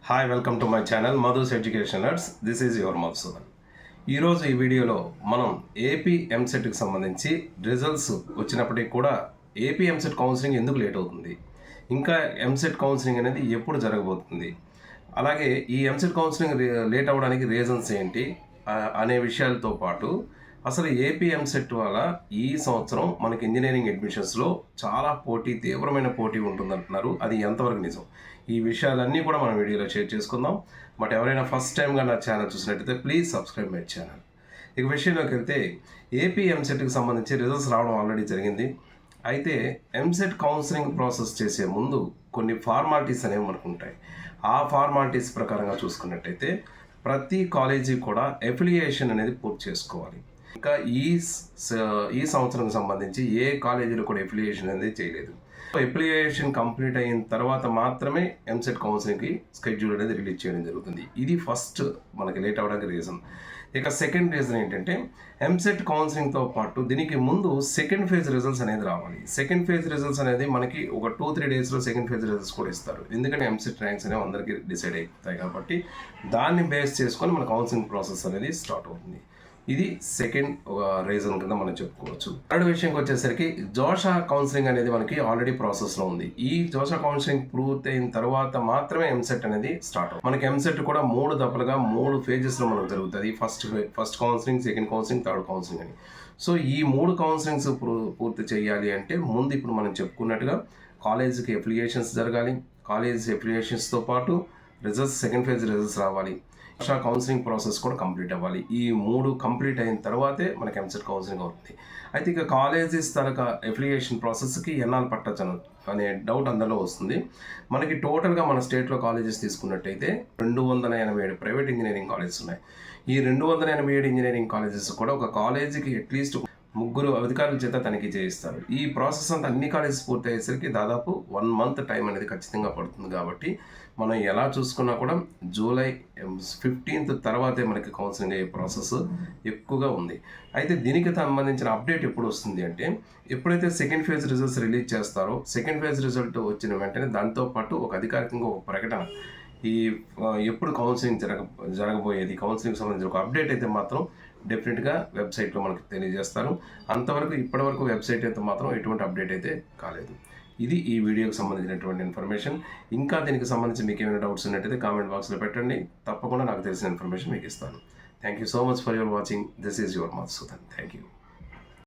Hi, welcome to my channel Madhus educationers. This is your Madhusudan. ఈరోజు ఈ వీడియోలో మనం ఏపీ ఎంసెట్కి సంబంధించి రిజల్ట్స్ వచ్చినప్పటికీ కూడా ఏపీ ఎంసెట్ కౌన్సిలింగ్ ఎందుకు లేట్ అవుతుంది, ఇంకా ఎంసెట్ కౌన్సిలింగ్ అనేది ఎప్పుడు జరగబోతుంది, అలాగే ఈ ఎంసెట్ కౌన్సిలింగ్ లేట్ అవ్వడానికి రీజన్స్ ఏంటి అనే విషయాలతో పాటు అసలు ఏపీ ఎంసెట్ వల్ల ఈ సంవత్సరం మనకి ఇంజనీరింగ్ అడ్మిషన్స్లో చాలా తీవ్రమైన పోటీ ఉంటుందంటున్నారు. అది ఎంతవరకు నిజం? ఈ విషయాలన్నీ కూడా మనం వీడియోలో షేర్ చేసుకుందాం. బట్ ఎవరైనా ఫస్ట్ టైంగా నా ఛానల్ చూసినట్టయితే ప్లీజ్ సబ్స్క్రైబ్ మై ఛానల్. ఇక విషయంలోకి వెళ్తే ఏపీ ఎంసెట్కి సంబంధించి రిజల్ట్స్ రావడం ఆల్రెడీ జరిగింది. అయితే ఎంసెట్ కౌన్సిలింగ్ ప్రాసెస్ చేసే ముందు కొన్ని ఫార్మాలిటీస్ అనేవి మనకు ఉంటాయి. ఆ ఫార్మాలిటీస్ ప్రకారంగా చూసుకున్నట్టయితే ప్రతి కాలేజీ కూడా ఎఫిలియేషన్ అనేది పూర్తి చేసుకోవాలి. ఇంకా ఈ సంవత్సరం సంబంధించి ఏ కాలేజీలో కూడా ఎఫిలియేషన్ అనేది చేయలేదు. ఎఫిలియేషన్ కంప్లీట్ అయిన తర్వాత మాత్రమే ఎంసెట్ కౌన్సిలింగ్కి స్కెడ్యూల్ అనేది రిలీజ్ చేయడం జరుగుతుంది. ఇది ఫస్ట్ మనకి లేట్ అవ్వడానికి రీజన్. ఇక సెకండ్ రీజన్ ఏంటంటే ఎంసెట్ కౌన్సిలింగ్తో పాటు దీనికి ముందు సెకండ్ ఫేజ్ రిజల్ట్స్ అనేది రావాలి. సెకండ్ ఫేజ్ రిజల్ట్స్ అనేది మనకి ఒక 2-3 డేస్లో సెకండ్ ఫేజ్ రిజల్ట్స్ కూడా ఇస్తారు. ఎందుకంటే ఎంసెట్ ర్యాంక్స్ అనేవి అందరికీ డిసైడ్ అయిపోతాయి కాబట్టి దాన్ని బేస్ చేసుకొని మన కౌన్సిలింగ్ ప్రాసెస్ అనేది స్టార్ట్ అవుతుంది. ఇది సెకండ్ రీజన్ కింద మనం చెప్పుకోవచ్చు. థర్డ్ విషయంకి వచ్చేసరికి జోషా కౌన్సిలింగ్ అనేది మనకి ఆల్రెడీ ప్రాసెస్లో ఉంది. ఈ జోషా కౌన్సిలింగ్ పూర్తయిన తర్వాత మాత్రమే ఎంసెట్ అనేది స్టార్ట్ అవుతుంది. మనకి ఎంసెట్ కూడా 3 దఫలుగా 3 ఫేజెస్లో మనకు జరుగుతుంది. First counselling, second counselling, third counselling అని. సో ఈ 3 కౌన్సిలింగ్స్ పూర్తి చేయాలి అంటే ముందు ఇప్పుడు మనం చెప్పుకున్నట్టుగా కాలేజీకి అప్లికేషన్స్ జరగాలి. కాలేజ్ అప్లికేషన్స్తో పాటు రిజల్ట్స్, సెకండ్ ఫేజ్ రిజల్ట్స్ రావాలి. కౌన్సిలింగ్ ప్రాసెస్ కూడా కంప్లీట్ అవ్వాలి. ఈ 3 కంప్లీట్ అయిన తర్వాతే మనకి ఎంసెట్ కౌన్సిలింగ్ అవుతుంది. అయితే ఇక కాలేజెస్ తరక అప్లికేషన్ ప్రాసెస్కి ఎన్నాళ్ళు పట్టచ్చు అనే డౌట్ అందరిలో వస్తుంది. మనకి టోటల్గా మన స్టేట్లో కాలేజెస్ తీసుకున్నట్టయితే 287 ప్రైవేట్ ఇంజనీరింగ్ కాలేజెస్ ఉన్నాయి. ఈ 287 ఇంజనీరింగ్ కాలేజెస్ కూడా ఒక కాలేజీకి అట్లీస్ట్ 3 అధికారుల చేత తనిఖీ చేయిస్తారు. ఈ ప్రాసెస్ అంతా అన్ని కాలేజెస్ పూర్తి అయ్యేసరికి దాదాపు 1 మంత్ టైం అనేది ఖచ్చితంగా పడుతుంది. కాబట్టి మనం ఎలా చూసుకున్నా కూడా జూలై 15th తర్వాతే మనకి కౌన్సిలింగ్ అయ్యే ప్రాసెస్ ఎక్కువగా ఉంది. అయితే దీనికి సంబంధించిన అప్డేట్ ఎప్పుడు వస్తుంది అంటే ఎప్పుడైతే సెకండ్ ఫేజ్ రిజల్ట్స్ రిలీజ్ చేస్తారో సెకండ్ ఫేజ్ రిజల్ట్ వచ్చిన వెంటనే దాంతోపాటు ఒక అధికారికంగా ఒక ప్రకటన ఎప్పుడు కౌన్సిలింగ్ జరగబోయేది, కౌన్సిలింగ్ సంబంధించిన ఒక అప్డేట్ అయితే మాత్రం డెఫినెట్గా వెబ్సైట్లో మనకు తెలియజేస్తారు. అంతవరకు ఇప్పటివరకు వెబ్సైట్ అయితే మాత్రం ఎటువంటి అప్డేట్ అయితే కాలేదు. ఇది ఈ వీడియోకి సంబంధించినటువంటి ఇన్ఫర్మేషన్. ఇంకా దీనికి సంబంధించి మీకు ఏమైనా డౌట్స్ ఉన్నట్టయితే కామెంట్ బాక్స్లో పెట్టండి. తప్పకుండా నాకు తెలిసిన ఇన్ఫర్మేషన్ మీకు ఇస్తాను. Thank you so much for your watching. This is your Madhusudan. Thank you.